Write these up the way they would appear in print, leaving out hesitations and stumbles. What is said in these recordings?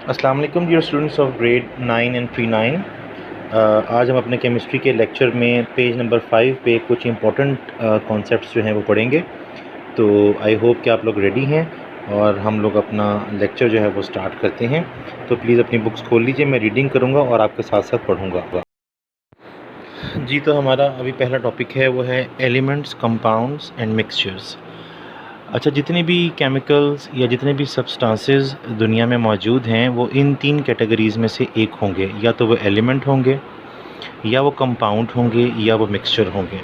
अस्सलाम वालेकुम dear students of grade 9 and pre 9। आज हम अपने केमिस्ट्री के लेक्चर में पेज नंबर 5 पे कुछ इम्पोर्टेंट कॉन्सेप्ट्स जो हैं वो पढ़ेंगे। तो आई होप कि आप लोग रेडी हैं और हम लोग अपना लेक्चर जो है वो स्टार्ट करते हैं। तो प्लीज़ अपनी बुक्स खोल लीजिए, मैं रीडिंग करूँगा और आपके साथ साथ पढ़ूँगा। जी, तो हमारा अभी पहला टॉपिक है वो है एलिमेंट्स, कंपाउंड्स एंड मिक्सचर्स। अच्छा, जितने भी केमिकल्स या जितने भी सब्सटेंसेस दुनिया में मौजूद हैं वो इन तीन कैटेगरीज़ में से एक होंगे, या तो वो एलिमेंट होंगे, या वो कंपाउंड होंगे, या वो मिक्सचर होंगे।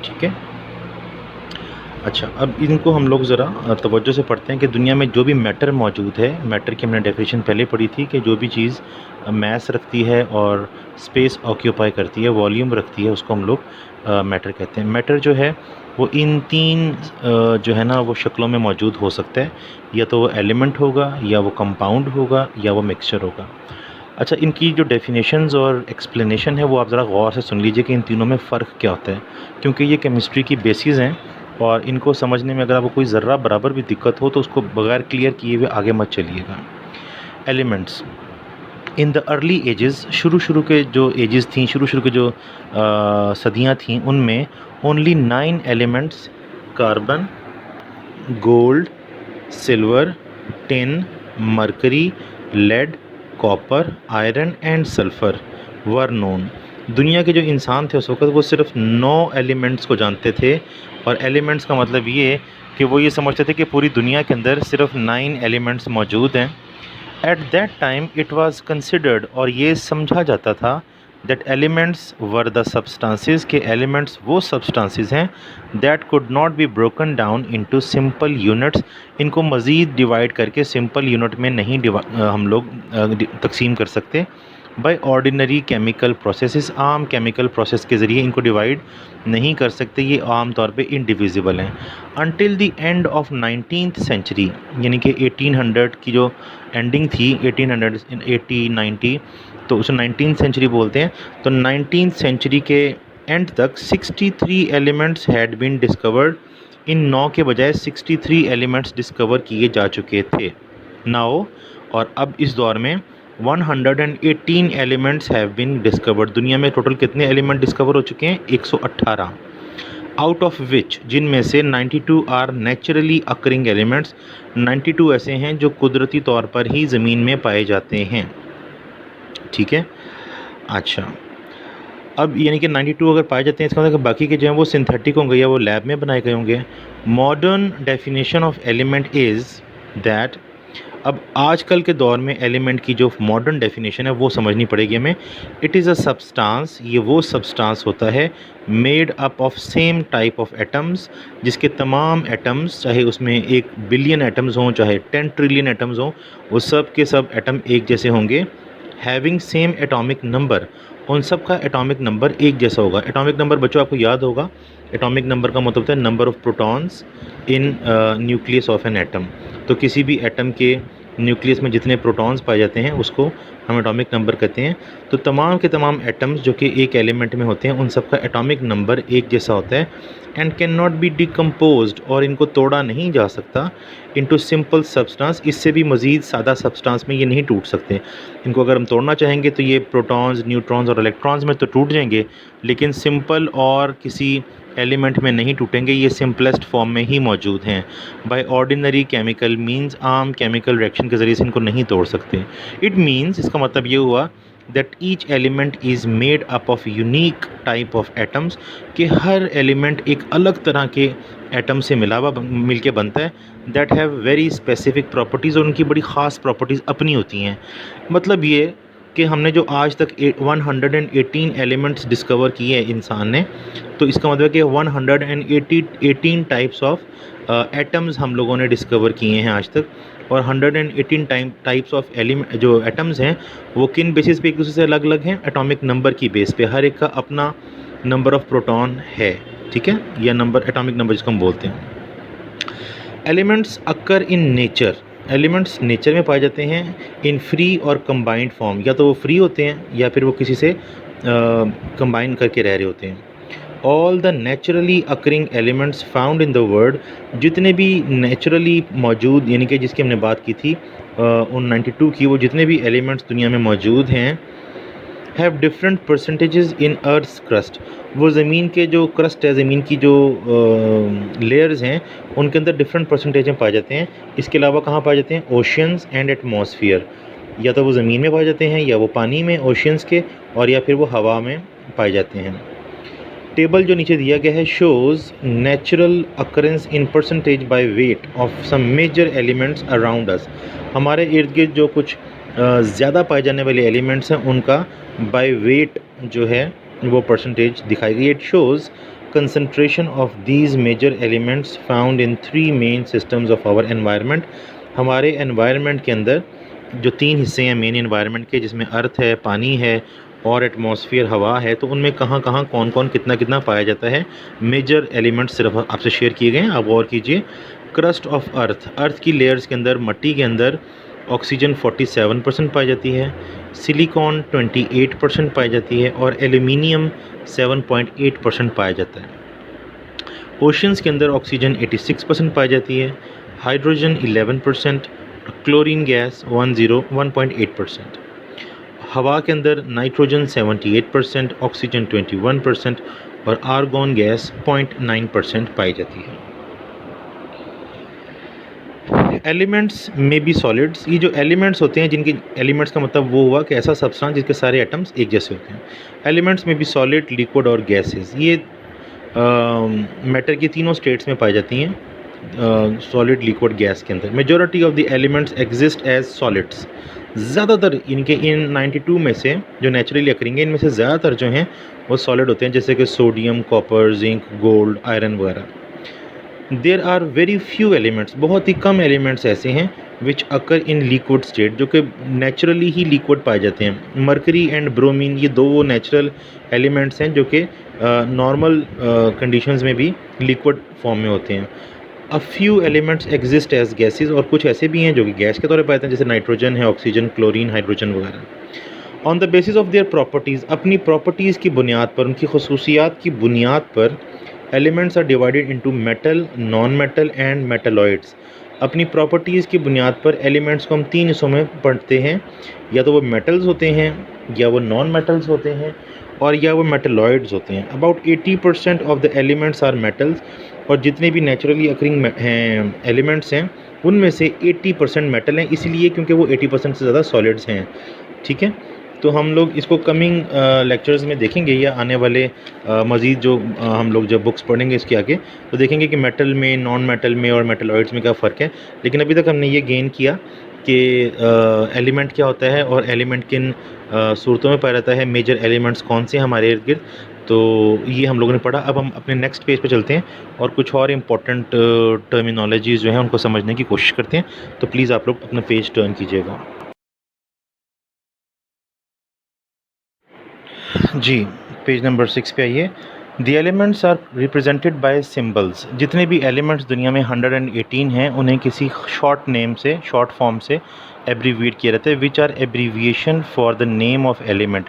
ठीक है। अच्छा, अब इनको हम लोग ज़रा तवज्जो से पढ़ते हैं कि दुनिया में जो भी मैटर मौजूद है, मैटर की हमने डेफिनेशन पहले पढ़ी थी कि जो भी चीज़ मैस रखती है और स्पेस ऑक्यूपाई करती है, वॉल्यूम रखती है, उसको हम लोग मैटर कहते हैं। मैटर जो है वो इन तीन जो है ना वो शक्लों में मौजूद हो सकता है, या तो वो एलिमेंट होगा, या वो कंपाउंड होगा, या वो मिक्सचर होगा। अच्छा, इनकी जो डेफिनेशंस और एक्सप्लेनेशन है वो आप ज़रा गौर से सुन लीजिए कि इन तीनों में फ़र्क क्या होता है, क्योंकि ये केमिस्ट्री की बेसिस हैं और इनको समझने में अगर आपको कोई ज़र्रा बराबर भी दिक्कत हो तो उसको बगैर क्लियर किए हुए आगे मत चलिएगा। Elements in the early ages, शुरू के जो एजेस थी, शुरू के जो सदियाँ थीं, उनमें only 9 elements carbon, gold, silver, tin, mercury, lead, copper, iron and sulphur were known. दुनिया के जो इंसान थे उस वक्त वो सिर्फ 9 एलिमेंट्स को जानते थे, और एलिमेंट्स का मतलब ये कि वो ये समझते थे कि पूरी दुनिया के अंदर सिर्फ 9 एलिमेंट्स मौजूद हैं। At that time it was considered, और ये समझा जाता था, that elements were the substances, के एलिमेंट्स वो सब्सटेंसेस हैं that could not be broken down into simple units. इनको मज़ीद डिवाइड करके सिंपल यूनिट में नहीं हम लोग तकसीम कर सकते। बाय ऑर्डिनरी केमिकल प्रोसेसेस, आम केमिकल प्रोसेस के ज़रिए इनको डिवाइड नहीं कर सकते, ये आम तौर पे इंडिविजिबल हैं। Until the end of 19th century, यानी कि 1800 की जो एंडिंग थी, 1800 80 90, तो उसे 19th सेंचुरी बोलते हैं। तो 19th सेंचुरी के एंड तक 63 एलिमेंट्स हैड बीन डिस्कवर्ड। इन 9 के बजाय 63 एलिमेंट्स डिस्कवर किए जा चुके थे नाउ। और अब इस दौर में 118 एलिमेंट्स हैव बीन डिस्कवर्ड। दुनिया में टोटल कितने एलिमेंट डिस्कवर हो चुके हैं? 118। आउट ऑफ विच, जिनमें से 92 आर नेचुरली अकरिंग एलिमेंट्स, 92 ऐसे हैं जो कुदरती तौर पर ही ज़मीन में पाए जाते हैं। ठीक है। अच्छा, अब यानी कि 92 अगर पाए जाते हैं, इसका मतलब कि बाकी के जो हैं वो सिंथेटिक होंगे या वो लैब में बनाए गए होंगे। Modern definition of element is that, अब आजकल के दौर में एलिमेंट की जो मॉडर्न डेफिनेशन है वो समझनी पड़ेगी हमें। इट इज़ अ सब्सटेंस, ये वो सब्सटेंस होता है made up of same type of atoms, जिसके तमाम एटम्स, चाहे उसमें 1 बिलियन एटम्स हों, चाहे 10 ट्रिलियन एटम्स हों, वो सब के सब एटम एक जैसे होंगे। हैविंग सेम एटॉमिक नंबर, उन सब का एटॉमिक नंबर एक जैसा होगा। एटॉमिक नंबर बच्चों आपको याद होगा, एटॉमिक नंबर का मतलब होता है number of protons in nucleus of an atom. तो किसी भी एटम के न्यूक्लियस में जितने प्रोटॉन्स पाए जाते हैं उसको हम एटॉमिक नंबर कहते हैं। तो तमाम के तमाम एटम्स जो कि एक एलिमेंट में होते हैं उन सब का एटॉमिक नंबर एक जैसा होता है। And can not be decomposed, और इनको तोड़ा नहीं जा सकता, इनटू सिंपल सब्सटेंस, इससे भी मज़ीद सादा सब्सटेंस में ये नहीं टूट सकते। इनको अगर हम तोड़ना चाहेंगे तो ये प्रोटॉन्स, न्यूट्रॉन्स और इलेक्ट्रॉन्स में तो टूट जाएंगे, लेकिन सिंपल और किसी एलिमेंट में नहीं टूटेंगे, ये सिंपलेस्ट फॉर्म में ही मौजूद हैं। बाय ऑर्डिनरी केमिकल मींस, आम केमिकल रिएक्शन के ज़रिए से इनको नहीं तोड़ सकते। इट मींस, इसका मतलब ये हुआ that each element is made up of unique type of atoms, कि हर एलिमेंट एक अलग तरह के एटम से मिल के बनता है। That have very specific properties, और उनकी बड़ी ख़ास प्रॉपर्टीज़ अपनी होती हैं। मतलब ये कि हमने जो आज तक 118 एलिमेंट्स डिस्कवर किए हैं इंसान ने, तो इसका मतलब कि 118 टाइप्स ऑफ एटम्स हम लोगों ने डिस्कवर किए हैं आज तक। और 118 टाइप्स ऑफ एलिमेंट जो एटम्स हैं वो किन बेसिस पे एक दूसरे से अलग अलग हैं? एटॉमिक नंबर की बेस पे, हर एक का अपना नंबर ऑफ़ प्रोटॉन है। ठीक है, या नंबर, एटॉमिक नंबर जिसको हम बोलते हैं। Elements occur in nature, elements nature में पाए जाते हैं इन फ्री और कंबाइंड फॉर्म, या तो वो फ्री होते हैं या फिर वो किसी से कंबाइन करके रह रहे होते हैं। All the naturally occurring elements found in the world, जितने भी नेचुरली मौजूद, यानी कि जिसकी हमने बात की थी उन 92 की, वो जितने भी एलिमेंट्स दुनिया में मौजूद हैं, have different percentages in earth's crust. वो ज़मीन के जो क्रस्ट है, ज़मीन की जो लेयर्स हैं, उनके अंदर डिफरेंट परसेंटेज में पाए जाते हैं। इसके अलावा कहाँ पाए जाते हैं? Oceans and atmosphere. या तो वो ज़मीन में पाए जाते हैं, या वो पानी में ओशियंस के, और या फिर वो हवा में पाए जाते हैं। टेबल जो नीचे दिया गया है shows natural occurrence in percentage by weight of some major elements around us. हमारे इर्द गिर्द जो कुछ ज़्यादा पाए जाने वाले एलिमेंट्स हैं, उनका बाय वेट जो है वो परसेंटेज दिखाई गई। It shows concentration of these major elements found in 3 main systems of our environment. हमारे एनवायरनमेंट के अंदर जो 3 हिस्से हैं मेन एनवायरनमेंट के, जिसमें अर्थ है, पानी है और एटमॉस्फेयर हवा है, तो उनमें कहाँ कहाँ कौन कौन कितना कितना पाया जाता है। मेजर एलिमेंट्स सिर्फ आपसे शेयर किए गए हैं, आप गौर कीजिए। क्रस्ट ऑफ अर्थ, अर्थ की लेयर्स के अंदर, मट्टी के अंदर ऑक्सीजन 47% पाई जाती है, सिलिकॉन 28% पाई जाती है और एल्यूमिनियम 7.8% पाया जाता है। ओशंस के अंदर ऑक्सीजन 86% पाई जाती है, हाइड्रोजन 11%, क्लोरीन गैस 1.8%। हवा के अंदर नाइट्रोजन 78%, ऑक्सीजन 21% और आर्गॉन गैस 0.9% पाई जाती है। एलिमेंट्स में बी सॉलिड्स, ये जो एलिमेंट्स होते हैं, जिनके एलिमेंट्स का मतलब वो हुआ कि ऐसा सब्सटेंस जिसके सारे एटम्स एक जैसे होते हैं। एलिमेंट्स में बी सॉलिड, लिक्विड और गैसेस, ये मैटर की तीनों स्टेट्स में पाई जाती हैं, सॉलिड, लिक्विड, गैस के अंदर। Majority of the elements exist as solids. ज़्यादातर इनके इन 92 में से जो नेचुरली अकरेंगे, इनमें से ज़्यादातर जो हैं वो सॉलिड होते हैं, जैसे कि sodium, copper, zinc, gold, iron वगैरह। There are very few elements, बहुत ही कम एलिमेंट्स ऐसे हैं विच अकर इन लिक्विड स्टेट, जो कि नेचुरली ही लिक्विड पाए जाते हैं। मरकरी एंड ब्रोमीन, ये 2 नेचुरल एलिमेंट्स हैं जो कि नॉर्मल कंडीशंस में भी लिक्विड फॉर्म में होते हैं। A few elements exist as gases, और कुछ ऐसे भी हैं जो कि गैस के तौर पर पाए जाते हैं, जैसे नाइट्रोजन है, ऑक्सीजन, क्लोरीन, हाइड्रोजन वगैरह। On the basis of their properties, अपनी प्रॉपर्टीज़ की बुनियाद पर, उनकी खसूसियात की बुनियाद पर, elements are divided into metal, non metal and metalloids. अपनी प्रॉपर्टीज़ की बुनियाद पर एलिमेंट्स को हम 3 हिस्सों में बांटते हैं, या तो वो मेटल्स होते हैं, या वो नॉन मेटल्स होते हैं, और या वो मेटलॉइड्स होते हैं। About 80% of the elements are metals, और जितने भी नेचुरली अकरिंग हैं एलिमेंट्स हैं, उनमें से 80% मेटल हैं, इसलिए क्योंकि वो 80% से ज़्यादा सॉलिड्स हैं। ठीक है, तो हम लोग इसको कमिंग लेक्चर्स में देखेंगे, या आने वाले मज़ीद जो हम लोग जब बुक्स पढ़ेंगे इसके आगे, तो देखेंगे कि मेटल में, नॉन मेटल में और मेटलॉइड्स में क्या फ़र्क है। लेकिन अभी तक हमने ये गेन किया कि एलिमेंट क्या होता है और एलिमेंट किन सूरतों में पाया जाता है, मेजर एलिमेंट्स कौन से हैं हमारे इर्द गिर्द, तो ये हम लोगों ने पढ़ा। अब हम अपने नेक्स्ट पेज पे चलते हैं और कुछ और इम्पोर्टेंट टर्मिनोलॉजीज़ जो हैं उनको समझने की कोशिश करते हैं। तो प्लीज़ आप लोग अपना पेज टर्न कीजिएगा। जी, पेज नंबर 6 पे आइए। The elements are represented by symbols. जितने भी एलिमेंट्स दुनिया में 118 हैं, उन्हें किसी शॉर्ट नेम से, शॉर्ट फॉर्म से एब्रीविएट किया जाता है, which are abbreviation for the name of element.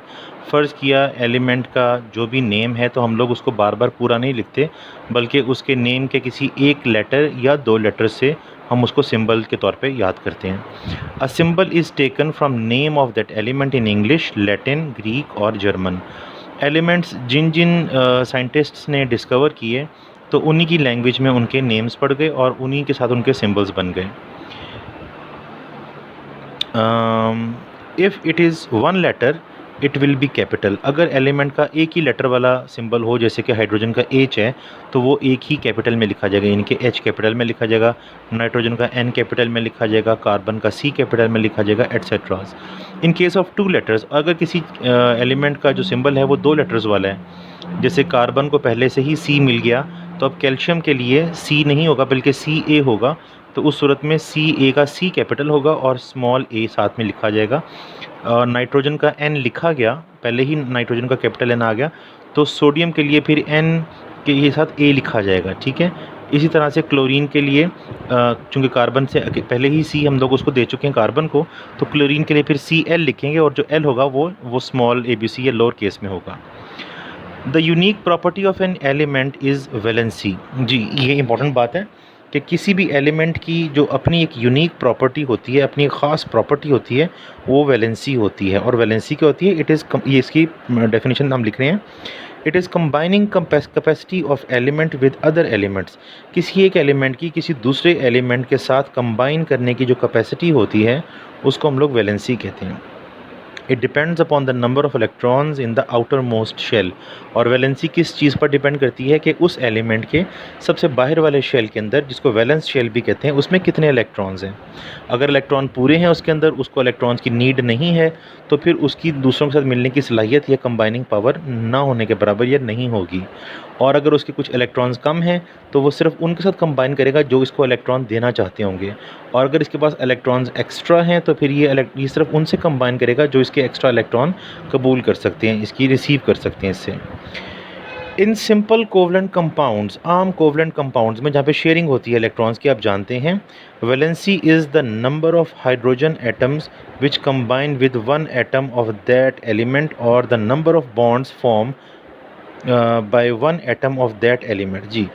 फ़र्ज़ किया एलिमेंट का जो भी नेम है, तो हम लोग उसको बार बार पूरा नहीं लिखते, बल्कि उसके नेम के किसी एक लेटर या 2 लेटर से हम उसको सिंबल के तौर पे याद करते हैं। A symbol is taken from name of that element in English, Latin, Greek और जर्मन। एलिमेंट्स जिन जिन साइंटिस्ट्स ने डिस्कवर किए, तो उन्हीं की लैंग्वेज में उनके नेम्स पड़ गए और उन्हीं के साथ उनके सिंबल्स बन गए। If it is 1 letter it will be capital. अगर एलिमेंट का एक ही लेटर वाला सिंबल हो, जैसे कि हाइड्रोजन का H है, तो वो एक ही कैपिटल में लिखा जाएगा, यानी कि H कैपिटल में लिखा जाएगा। नाइट्रोजन का N कैपिटल में लिखा जाएगा, कार्बन का C कैपिटल में लिखा जाएगा, एट्सेट्रास। इन केस ऑफ 2 लेटर्स, अगर किसी एलिमेंट का जो सिंबल है वो 2 लेटर्स वाला है, जैसे कार्बन को पहले से ही C मिल गया, तो अब कैल्शियम के लिए C नहीं होगा बल्कि Ca होगा, तो उस सूरत में Ca का C कैपिटल होगा और स्मॉल a साथ में लिखा जाएगा। नाइट्रोजन का N लिखा गया, पहले ही नाइट्रोजन का कैपिटल N आ गया, तो सोडियम के लिए फिर N के साथ A लिखा जाएगा। ठीक है, इसी तरह से क्लोरीन के लिए चूँकि कार्बन से पहले ही C हम लोग उसको दे चुके हैं कार्बन को, तो क्लोरीन के लिए फिर Cl लिखेंगे, और जो L होगा वो स्मॉल ABC या लोअर केस में होगा। The unique property of an element is valency. जी, ये इंपॉर्टेंट बात है। कि किसी भी एलिमेंट की जो अपनी एक यूनिक प्रॉपर्टी होती है, अपनी एक ख़ास प्रॉपर्टी होती है, वो वैलेंसी होती है। और वैलेंसी क्या होती है? इट इज़ ये इसकी डेफिनेशन हम लिख रहे हैं, it is combining capacity of element with other elements. किसी एक एलिमेंट की किसी दूसरे एलिमेंट के साथ कंबाइन करने की जो कैपेसिटी होती है, उसको हम लोग वैलेंसी कहते हैं। It depends upon the number of electrons in the outer most shell. और वैलेंसी किस चीज़ पर डिपेंड करती है कि उस एलिमेंट के सबसे बाहर वाले शेल के अंदर, जिसको वैलेंस शेल भी कहते हैं, उसमें कितने इलेक्ट्रॉन्स हैं। अगर इलेक्ट्रॉन पूरे हैं उसके अंदर, उसको इलेक्ट्रॉन्स की नीड नहीं है, तो फिर उसकी दूसरों के साथ मिलने की सलाहियत या कंबाइनिंग पावर ना होने के बराबर या नहीं होगी। और अगर उसके कुछ इलेक्ट्रॉन्स कम हैं, तो वो सिर्फ उनके साथ कंबाइन करेगा जो इसको इलेक्ट्रॉन देना चाहते होंगे। और अगर इसके पास इलेक्ट्रॉन्स एक्स्ट्रा हैं, तो फिर ये सिर्फ उनसे कंबाइन करेगा जो इसके एक्स्ट्रा इलेक्ट्रॉन कबूल कर सकते हैं, इसकी रिसीव कर सकते हैं इससे। इन सिंपल कोवलेंट कंपाउंड्स, आम कोवलेंट कंपाउंड्स में जहाँ पे शेयरिंग होती है इलेक्ट्रॉन्स की, आप जानते हैं valency is the number of hydrogen atoms which combine with one atom of that element और the number of bonds form by one atom of that element. जी,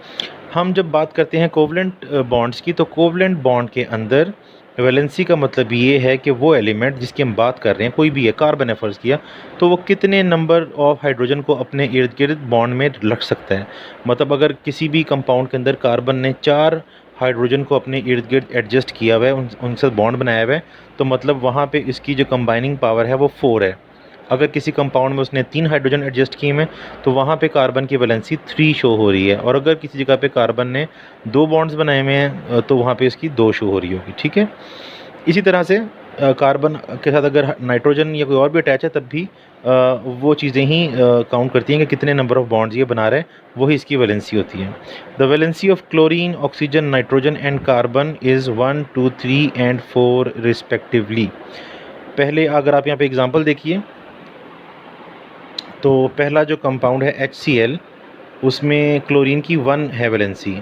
हम जब बात करते हैं कोवलेंट बॉन्ड्स की, तो कोवलेंट बॉन्ड के अंदर वैलेंसी का मतलब ये है कि वो एलिमेंट जिसकी हम बात कर रहे हैं, कोई भी है, कार्बन है फ़र्ज़ किया, तो वो कितने नंबर ऑफ हाइड्रोजन को अपने इर्द गिर्द बॉन्ड में रख सकता है। मतलब अगर किसी भी कंपाउंड के अंदर कार्बन ने 4 हाइड्रोजन को अपने इर्द गिर्द एडजस्ट किया हुआ है, उनसे बॉन्ड बनाया हुआ है, तो मतलब वहाँ पे इसकी जो कंबाइनिंग पावर है वो 4 है। अगर किसी कंपाउंड में उसने 3 हाइड्रोजन एडजस्ट किए हैं, तो वहाँ पे कार्बन की वैलेंसी 3 शो हो रही है। और अगर किसी जगह पे कार्बन ने 2 बॉन्ड्स बनाए हुए हैं, तो वहाँ पे इसकी 2 शो हो रही होगी। ठीक है, इसी तरह से कार्बन के साथ अगर नाइट्रोजन या कोई और भी अटैच है, तब भी वो चीज़ें ही काउंट करती हैं कि कितने नंबर ऑफ बॉन्ड्स ये बना रहा है, वही इसकी वैलेंसी होती है। The valency of chlorine, oxygen, nitrogen and carbon is 1, 2, 3 and 4 respectively. पहले अगर आप यहाँ पे एग्जांपल देखिए, तो पहला जो कंपाउंड है HCl, उसमें क्लोरीन की 1 है वैलेंसी,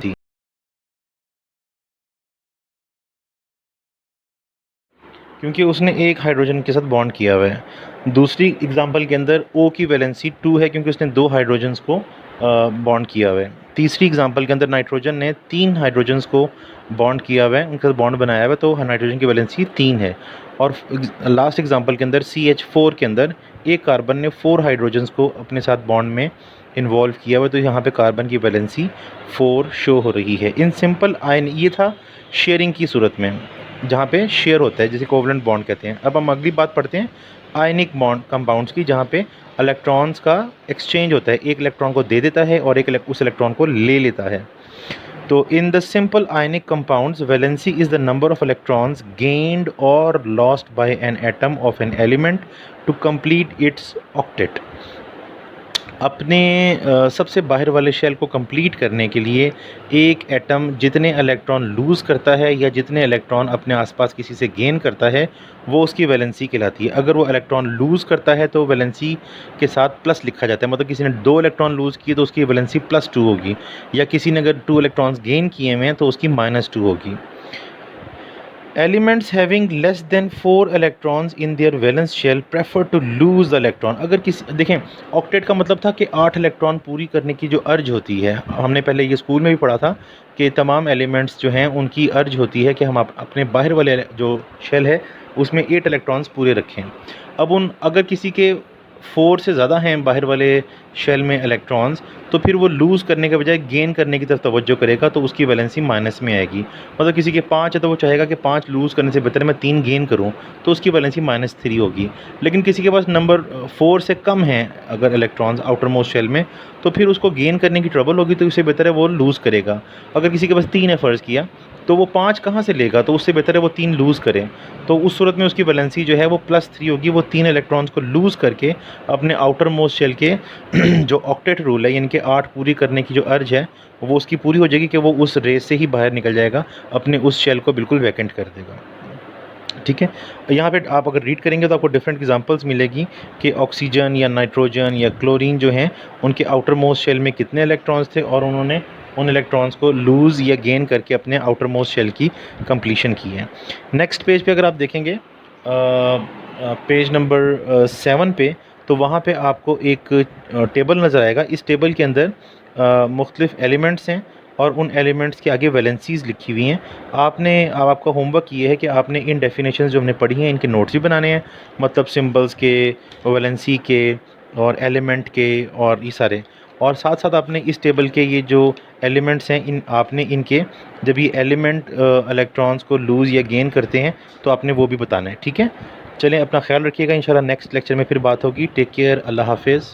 क्योंकि उसने एक हाइड्रोजन के साथ बॉन्ड किया हुआ है। दूसरी एग्जांपल के अंदर O की वैलेंसी 2 है, क्योंकि उसने 2 हाइड्रोजन्स को बॉन्ड किया हुआ है। तीसरी एग्जांपल के अंदर नाइट्रोजन ने 3 हाइड्रोजन्स को बॉन्ड किया हुआ है, उनके साथ बॉन्ड बनाया हुआ है, तो नाइट्रोजन की वैलेंसी 3 है। और लास्ट एग्जांपल के अंदर CH4 के अंदर एक कार्बन ने 4 हाइड्रोजन्स को अपने साथ बॉन्ड में इन्वॉल्व किया हुआ है, तो यहाँ पे कार्बन की वैलेंसी 4 शो हो रही है। इन सिंपल आयन, ये था शेयरिंग की सूरत में, जहाँ पे शेयर होता है, जिसे कोवलेंट बॉन्ड कहते हैं। अब हम अगली बात पढ़ते हैं आयनिक बॉन्ड कंपाउंड्स की, जहाँ पे इलेक्ट्रॉन्स का एक्सचेंज होता है, एक इलेक्ट्रॉन को दे देता है और उस इलेक्ट्रॉन को ले लेता है। तो in the simple ionic compounds, valency is the number of electrons gained और lost by an atom of an element to complete its octet. अपने सबसे बाहर वाले शेल को कंप्लीट करने के लिए एक एटम जितने इलेक्ट्रॉन लूज़ करता है या जितने इलेक्ट्रॉन अपने आसपास किसी से गेन करता है, वो उसकी वैलेंसी कहलाती है। अगर वो इलेक्ट्रॉन लूज़ करता है तो वैलेंसी के साथ प्लस लिखा जाता है, मतलब किसी ने 2 इलेक्ट्रॉन लूज़ किए तो उसकी वैलेंसी +2 होगी, या किसी ने अगर 2 इलेक्ट्रॉन्स गेन किए हुए हैं तो उसकी -2 होगी। Elements having less than 4 electrons in their valence shell prefer to lose the electron. अगर किसी, देखें, ऑक्टेट का मतलब था कि 8 इलेक्ट्रॉन पूरी करने की जो अर्ज होती है, हमने पहले ये स्कूल में भी पढ़ा था कि तमाम एलिमेंट्स जो हैं उनकी अर्ज होती है कि हम अपने बाहर वाले जो शेल है उसमें 8 इलेक्ट्रॉन्स पूरे रखें। अब अगर किसी के 4 से ज़्यादा हैं बाहर वाले शेल में इलेक्ट्रॉन्स, तो फिर वो लूज़ करने के बजाय गेन करने की तरफ तवज्जो करेगा, तो उसकी वैलेंसी माइनस में आएगी। मतलब किसी के 5 है तो वो चाहेगा कि 5 लूज़ करने से बेहतर मैं 3 गेन करूं, तो उसकी वैलेंसी -3 होगी। लेकिन किसी के पास नंबर 4 से कम हैं अगर इलेक्ट्रॉन्स आउटर मोस्ट शेल में, तो फिर उसको गेन करने की ट्रबल होगी, तो उससे बेहतर है वो लूज़ करेगा। अगर किसी के पास 3 है फ़र्ज़ किया, तो वो 5 कहाँ से लेगा, तो उससे बेहतर है वो 3 लूज़ करे। तो उस सूरत में उसकी वैलेंसी जो है वो +3 होगी। वो 3 इलेक्ट्रॉन्स को लूज़ करके अपने आउटर मोस्ट शेल के जो ऑक्टेट रूल है, यानी कि 8 पूरी करने की जो अर्ज है, वो उसकी पूरी हो जाएगी कि वो उस रेस से ही बाहर निकल जाएगा, अपने उस शेल को बिल्कुल वैकेंट कर देगा। ठीक है, यहाँ पे आप अगर रीड करेंगे तो आपको डिफरेंट एग्जांपल्स मिलेगी कि ऑक्सीजन या नाइट्रोजन या क्लोरीन जो हैं उनके आउटर मोस्ट शेल में कितने इलेक्ट्रॉन्स थे, और उन्होंने उन इलेक्ट्रॉन्स को लूज़ या गेन करके अपने आउटर मोस्ट शेल की कंप्लीशन की है। नेक्स्ट पेज पे अगर आप देखेंगे, पेज नंबर 7 पे, तो वहाँ पे आपको एक टेबल नज़र आएगा। इस टेबल के अंदर मुख्तलिफ़ एलिमेंट्स हैं और उन एलिमेंट्स के आगे वैलेंसीज़ लिखी हुई हैं। अब आपका होमवर्क ये है कि आपने इन डेफिनेशंस जो हमने पढ़ी हैं इनके नोट्स भी बनाने हैं, मतलब सिंबल्स के, वैलेंसी के और एलिमेंट के और ये सारे। और साथ साथ आपने इस टेबल के ये जो एलिमेंट्स हैं आपने इनके जब ये एलिमेंट इलेक्ट्रॉन्स को लूज़ या गेन करते हैं तो आपने वो भी बताना है। ठीक है, चलें, अपना ख्याल रखिएगा। इंशाल्लाह नेक्स्ट लेक्चर में फिर बात होगी। टेक केयर, अल्लाह हाफिज़।